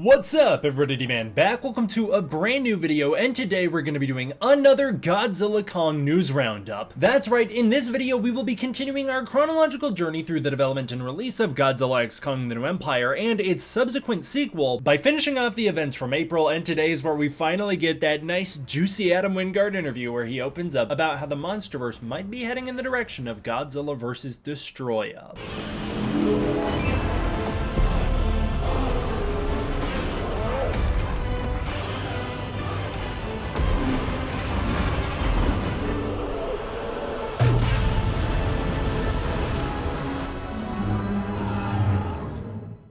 What's up everybody, D-Man back. Welcome to a brand new video, and today we're going to be doing another Godzilla Kong news roundup. That's right, in this video we will be continuing our chronological journey through the development and release of Godzilla x Kong the New Empire and its subsequent sequel by finishing off the events from April, and today is where we finally get that nice juicy Adam Wingard interview where he opens up about how the MonsterVerse might be heading in the direction of Godzilla vs. Destoroyah.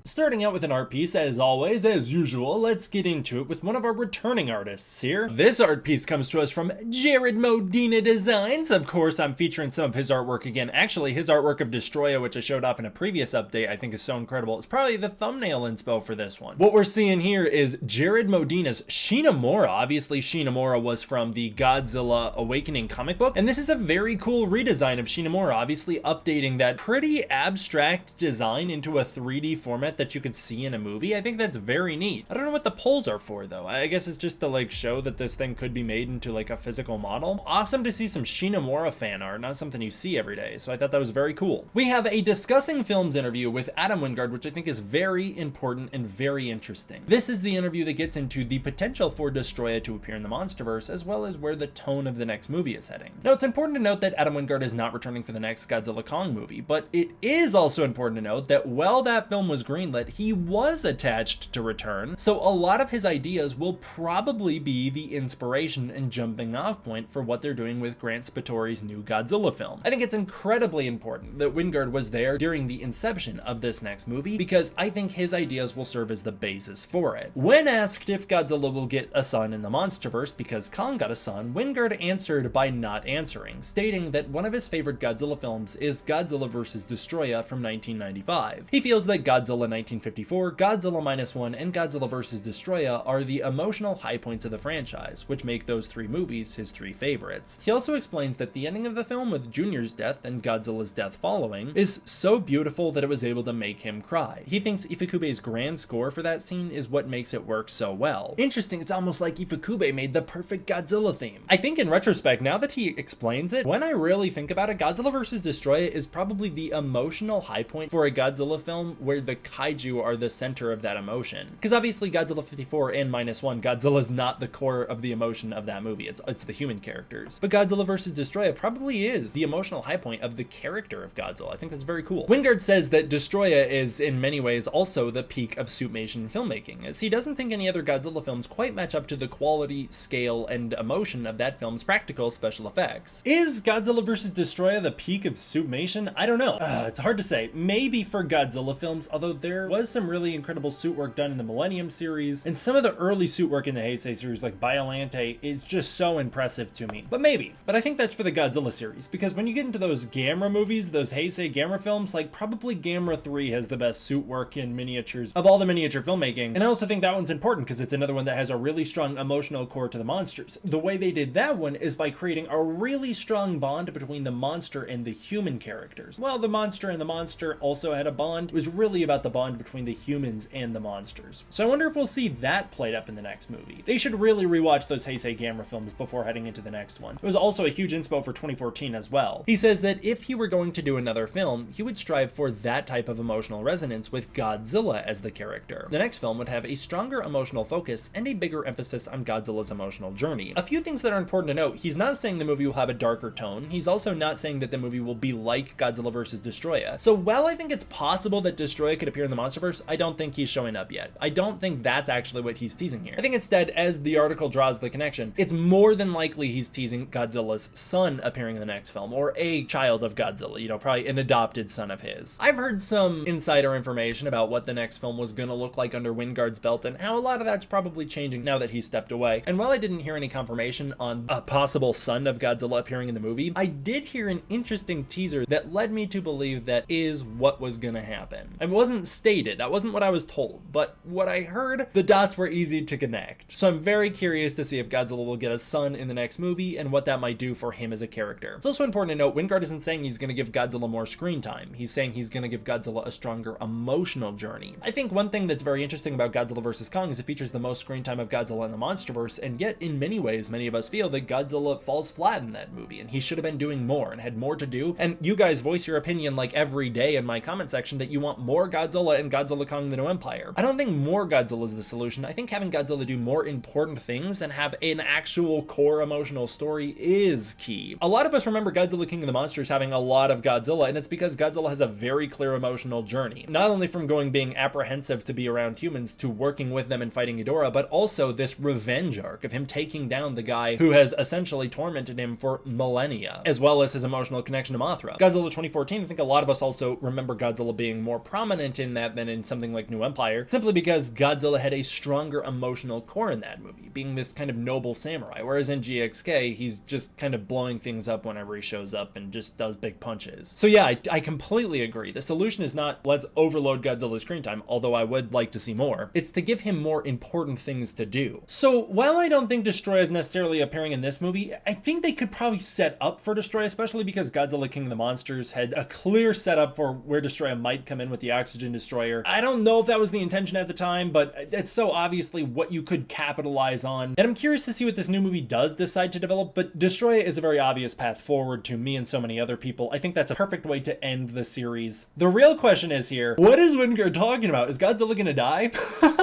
Starting out with an art piece, as always, as usual, let's get into it with one of our returning artists here. This art piece comes to us from Jared Modena Designs. Of course, I'm featuring some of his artwork again. Actually, his artwork of Destoroyah, which I showed off in a previous update, I think is so incredible. It's probably the thumbnail inspo for this one. What we're seeing here is Jared Modena's Shinomura. Obviously, Shinomura was from the Godzilla Awakening comic book, and this is a very cool redesign of Shinomura, obviously updating that pretty abstract design into a 3D format that you could see in a movie. I think that's very neat. I don't know what the poles are for though. I guess it's just to like show that this thing could be made into like a physical model. Awesome to see some Shinomura fan art, not something you see every day, so I thought that was very cool. We have a discussing films interview with Adam Wingard, which I think is very important and very interesting. This is the interview that gets into the potential for Destoroyah to appear in the MonsterVerse, as well as where the tone of the next movie is heading. Now, it's important to note that Adam Wingard is not returning for the next Godzilla Kong movie, but it is also important to note that while that film was greenlit, he was attached to return, so a lot of his ideas will probably be the inspiration and jumping off point for what they're doing with Grant Spatori's new Godzilla film. I think it's incredibly important that Wingard was there during the inception of this next movie, because I think his ideas will serve as the basis for it. When asked if Godzilla will get a son in the MonsterVerse because Kong got a son, Wingard answered by not answering, stating that one of his favorite Godzilla films is Godzilla vs. Destoroyah from 1995. He feels that Godzilla 1954, Godzilla -1, and Godzilla vs. Destoroyah are the emotional high points of the franchise, which make those three movies his three favorites. He also explains that the ending of the film with Junior's death and Godzilla's death following is so beautiful that it was able to make him cry. He thinks Ifukube's grand score for that scene is what makes it work so well. Interesting, it's almost like Ifukube made the perfect Godzilla theme. I think in retrospect, now that he explains it, when I really think about it, Godzilla vs. Destoroyah is probably the emotional high point for a Godzilla film where the kaiju are the center of that emotion. Because obviously Godzilla 54 and -1, Godzilla's not the core of the emotion of that movie, it's the human characters. But Godzilla vs. Destoroyah probably is the emotional high point of the character of Godzilla. I think that's very cool. Wingard says that Destoroyah is in many ways also the peak of Supernova filmmaking, as he doesn't think any other Godzilla films quite match up to the quality, scale, and emotion of that film's practical special effects. Is Godzilla vs. Destoroyah the peak of Supernova? I don't know. It's hard to say. Maybe for Godzilla films, although there was some really incredible suit work done in the Millennium series, and some of the early suit work in the Heisei series like Biollante is just so impressive to me. But maybe. But I think that's for the Godzilla series, because when you get into those Gamera movies, those Heisei Gamera films, like probably Gamera 3 has the best suit work in miniatures of all the miniature filmmaking, and I also think that one's important because it's another one that has a really strong emotional core to the monsters. The way they did that one is by creating a really strong bond between the monster and the human characters. While the monster and the monster also had a bond, it was really about the bond between the humans and the monsters. So I wonder if we'll see that played up in the next movie. They should really rewatch those Heisei Gamera films before heading into the next one. It was also a huge inspo for 2014 as well. He says that if he were going to do another film, he would strive for that type of emotional resonance with Godzilla as the character. The next film would have a stronger emotional focus and a bigger emphasis on Godzilla's emotional journey. A few things that are important to note: he's not saying the movie will have a darker tone. He's also not saying that the movie will be like Godzilla vs. Destoroyah. So while I think it's possible that Destoroyah could appear in the MonsterVerse, I don't think he's showing up yet. I don't think that's actually what he's teasing here. I think instead, as the article draws the connection, it's more than likely he's teasing Godzilla's son appearing in the next film, or a child of Godzilla, you know, probably an adopted son of his. I've heard some insider information about what the next film was gonna look like under Wingard's belt, and how a lot of that's probably changing now that he's stepped away. And while I didn't hear any confirmation on a possible son of Godzilla appearing in the movie, I did hear an interesting teaser that led me to believe that is what was gonna happen. It wasn't stated. That wasn't what I was told, but what I heard, the dots were easy to connect. So I'm very curious to see if Godzilla will get a son in the next movie and what that might do for him as a character. It's also important to note, Wingard isn't saying he's going to give Godzilla more screen time. He's saying he's going to give Godzilla a stronger emotional journey. I think one thing that's very interesting about Godzilla vs. Kong is it features the most screen time of Godzilla in the MonsterVerse, and yet in many ways, many of us feel that Godzilla falls flat in that movie, and he should have been doing more and had more to do. And you guys voice your opinion like every day in my comment section that you want more Godzilla and Godzilla Kong the New Empire. I don't think more Godzilla is the solution. I think having Godzilla do more important things and have an actual core emotional story is key. A lot of us remember Godzilla King of the Monsters having a lot of Godzilla, and it's because Godzilla has a very clear emotional journey. Not only from being apprehensive to be around humans to working with them and fighting Ghidorah, but also this revenge arc of him taking down the guy who has essentially tormented him for millennia, as well as his emotional connection to Mothra. Godzilla 2014, I think a lot of us also remember Godzilla being more prominent in that than in something like New Empire, simply because Godzilla had a stronger emotional core in that movie, being this kind of noble samurai, whereas in GXK, he's just kind of blowing things up whenever he shows up and just does big punches. So yeah, I completely agree. The solution is not let's overload Godzilla's screen time, although I would like to see more. It's to give him more important things to do. So while I don't think Destoroyah is necessarily appearing in this movie, I think they could probably set up for Destoroyah, especially because Godzilla King of the Monsters had a clear setup for where Destoroyah might come in with the Oxygen Destroyer. I don't know if that was the intention at the time, but it's so obviously what you could capitalize on. And I'm curious to see what this new movie does decide to develop, but Destoroyah is a very obvious path forward to me and so many other people. I think that's a perfect way to end the series. The real question is here, what is Wingard talking about? Is Godzilla gonna die?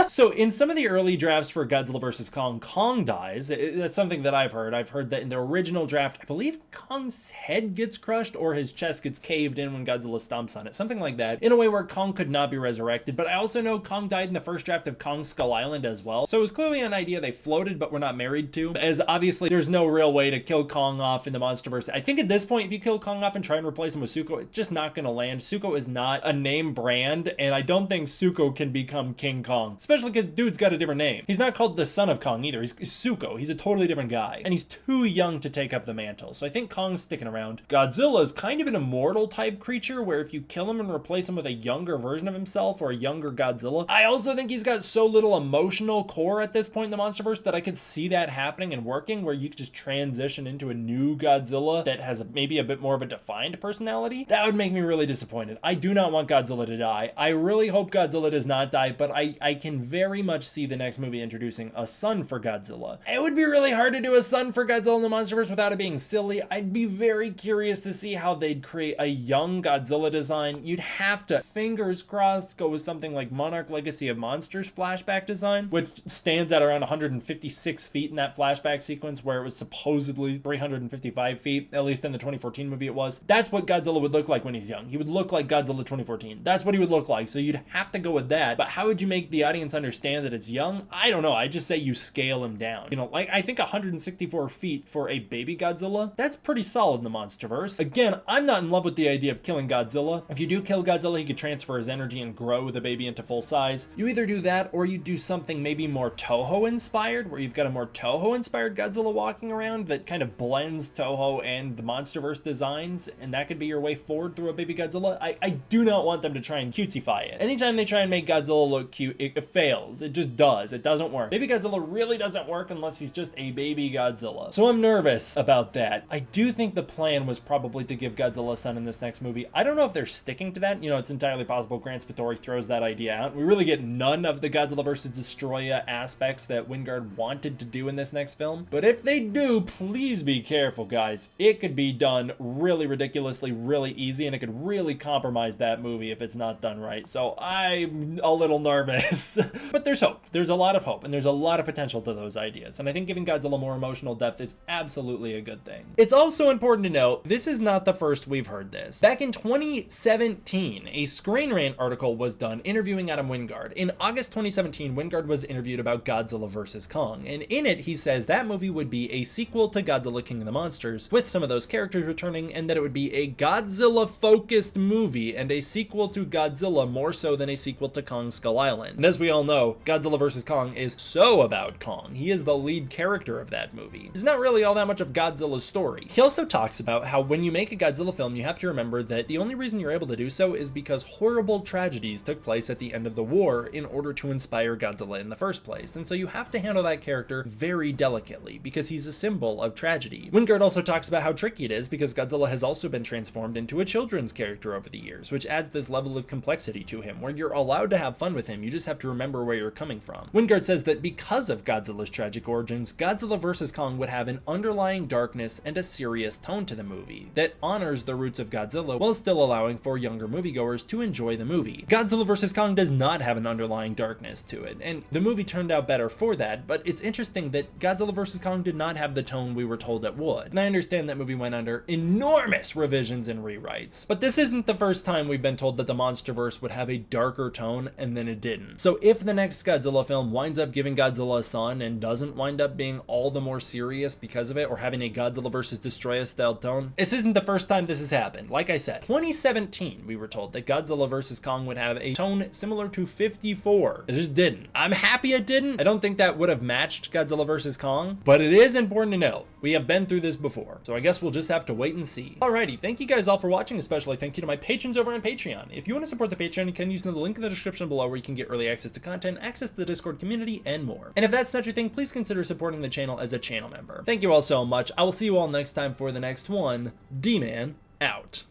So in some of the early drafts for Godzilla vs. Kong, Kong dies. That's something that I've heard. I've heard that in the original draft, I believe Kong's head gets crushed or his chest gets caved in when Godzilla stomps on it. Something like that, in a way where Kong could not be resurrected. But I also know Kong died in the first draft of Kong Skull Island as well. So it was clearly an idea they floated but were not married to, as obviously there's no real way to kill Kong off in the MonsterVerse. I think at this point, if you kill Kong off and try and replace him with Suko, it's just not going to land. Suko is not a name brand, and I don't think Suko can become King Kong, especially because dude's got a different name. He's not called the son of Kong either. He's Suko. He's a totally different guy, and he's too young to take up the mantle. So I think Kong's sticking around. Godzilla is kind of an immortal type creature where if you kill him and replace him with a younger version of himself or a younger Godzilla, I also think he's got so little emotional core at this point in the MonsterVerse that I could see that happening and working, where you could just transition into a new Godzilla that has maybe a bit more of a defined personality. That would make me really disappointed. I do not want Godzilla to die. I really hope Godzilla does not die, but I can very much see the next movie introducing a son for Godzilla. It would be really hard to do a son for Godzilla in the MonsterVerse without it being silly. I'd be very curious to see how they'd create a young Godzilla design. You'd have to, fingers crossed, go with something like Monarch Legacy of Monsters flashback design, which stands at around 156 feet in that flashback sequence where it was supposedly 355 feet, at least in the 2014 movie it was. That's what Godzilla would look like when he's young. He would look like Godzilla 2014. That's what he would look like. So you'd have to go with that. But how would you make the audience understand that it's young? I don't know. I just say you scale him down. You know, like I think 164 feet for a baby Godzilla, that's pretty solid in the MonsterVerse. Again, I'm not in love with the idea of killing Godzilla. If you do kill Godzilla, he could transfer his energy and grow the baby into full size. You either do that or you do something maybe more Toho inspired, where you've got a more Toho inspired Godzilla walking around that kind of blends Toho and the MonsterVerse designs, and that could be your way forward through a baby Godzilla. I do not want them to try and cutesify it. Anytime they try and make Godzilla look cute, it fails. It just does. It doesn't work. Baby Godzilla really doesn't work unless he's just a baby Godzilla. So I'm nervous about that. I do think the plan was probably to give Godzilla a son in this next movie. I don't know if they're sticking to that. You know, it's entirely possible Grant Spatore throws that idea out. We really get none of the Godzilla vs. Destoroyah aspects that Wingard wanted to do in this next film. But if they do, please be careful, guys. It could be done really ridiculously, really easy, and it could really compromise that movie if it's not done right. So I'm a little nervous. But there's hope. There's a lot of hope, and there's a lot of potential to those ideas. And I think giving Godzilla more emotional depth is absolutely a good thing. It's also important to note, this is not the first we've heard this. Back in 2017, a Screen Rant article was done interviewing Adam Wingard. In August 2017, Wingard was interviewed about Godzilla vs. Kong, and in it he says that movie would be a sequel to Godzilla King of the Monsters, with some of those characters returning, and that it would be a Godzilla-focused movie and a sequel to Godzilla more so than a sequel to Kong Skull Island. And as we all all know, Godzilla vs. Kong is so about Kong. He is the lead character of that movie. It's not really all that much of Godzilla's story. He also talks about how when you make a Godzilla film, you have to remember that the only reason you're able to do so is because horrible tragedies took place at the end of the war in order to inspire Godzilla in the first place. And so you have to handle that character very delicately because he's a symbol of tragedy. Wingard also talks about how tricky it is because Godzilla has also been transformed into a children's character over the years, which adds this level of complexity to him where you're allowed to have fun with him. You just have to remember where you're coming from. Wingard says that because of Godzilla's tragic origins, Godzilla vs. Kong would have an underlying darkness and a serious tone to the movie that honors the roots of Godzilla while still allowing for younger moviegoers to enjoy the movie. Godzilla vs. Kong does not have an underlying darkness to it, and the movie turned out better for that, but it's interesting that Godzilla vs. Kong did not have the tone we were told it would. And I understand that movie went under enormous revisions and rewrites, but this isn't the first time we've been told that the MonsterVerse would have a darker tone and then it didn't. So if the next Godzilla film winds up giving Godzilla a son and doesn't wind up being all the more serious because of it, or having a Godzilla vs. Destoroyah style tone, this isn't the first time this has happened. Like I said, 2017 we were told that Godzilla vs. Kong would have a tone similar to 54. It just didn't. I'm happy it didn't. I don't think that would have matched Godzilla vs. Kong, but it is important to know we have been through this before, so I guess we'll just have to wait and see. Alrighty, thank you guys all for watching, especially thank you to my patrons over on Patreon. If you want to support the Patreon, you can use the link in the description below where you can get early access to content, access to the Discord community, and more. And if that's not your thing, please consider supporting the channel as a channel member. Thank you all so much. I will see you all next time for the next one. D-Man out.